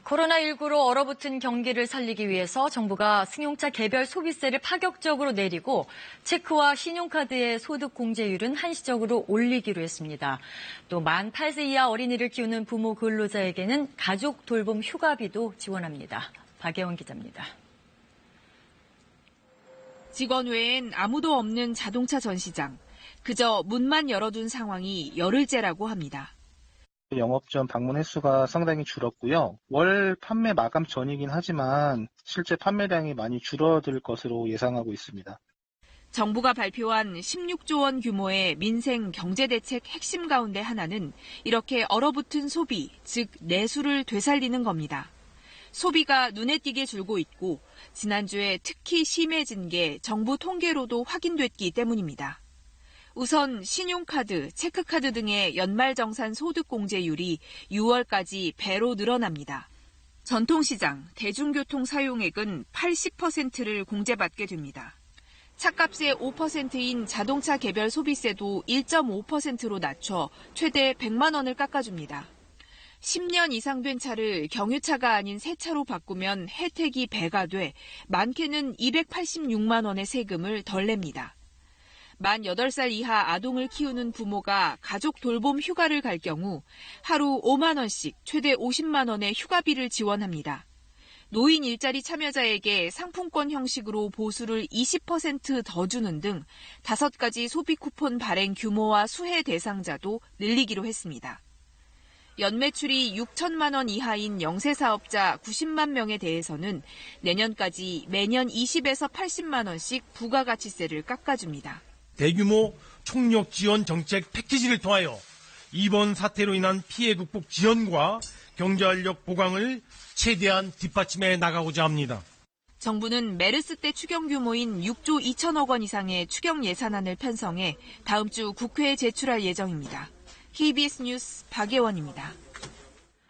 코로나19로 얼어붙은 경기를 살리기 위해서 정부가 승용차 개별 소비세를 파격적으로 내리고 체크와 신용카드의 소득 공제율은 한시적으로 올리기로 했습니다. 또 만 8세 이하 어린이를 키우는 부모 근로자에게는 가족 돌봄 휴가비도 지원합니다. 박예원 기자입니다. 직원 외엔 아무도 없는 자동차 전시장. 그저 문만 열어둔 상황이 열흘째라고 합니다. 영업점 방문 횟수가 상당히 줄었고요. 월 판매 마감 전이긴 하지만 실제 판매량이 많이 줄어들 것으로 예상하고 있습니다. 정부가 발표한 16조 원 규모의 민생 경제대책 핵심 가운데 하나는 이렇게 얼어붙은 소비, 즉 내수를 되살리는 겁니다. 소비가 눈에 띄게 줄고 있고 지난주에 특히 심해진 게 정부 통계로도 확인됐기 때문입니다. 우선 신용카드, 체크카드 등의 연말정산 소득공제율이 6월까지 배로 늘어납니다. 전통시장, 대중교통 사용액은 80%를 공제받게 됩니다. 차값의 5%인 자동차 개별 소비세도 1.5%로 낮춰 최대 100만 원을 깎아줍니다. 10년 이상 된 차를 경유차가 아닌 새 차로 바꾸면 혜택이 배가 돼 많게는 286만 원의 세금을 덜 냅니다. 만 8살 이하 아동을 키우는 부모가 가족 돌봄 휴가를 갈 경우 하루 5만 원씩 최대 50만 원의 휴가비를 지원합니다. 노인 일자리 참여자에게 상품권 형식으로 보수를 20% 더 주는 등 5가지 소비 쿠폰 발행 규모와 수혜 대상자도 늘리기로 했습니다. 연매출이 6천만 원 이하인 영세 사업자 90만 명에 대해서는 내년까지 매년 20에서 80만 원씩 부가가치세를 깎아줍니다. 대규모 총력 지원 정책 패키지를 통하여 이번 사태로 인한 피해 극복 지원과 경제활력 보강을 최대한 뒷받침해 나가고자 합니다. 정부는 메르스 때 추경 규모인 6조 2천억 원 이상의 추경 예산안을 편성해 다음 주 국회에 제출할 예정입니다. KBS 뉴스 박예원입니다.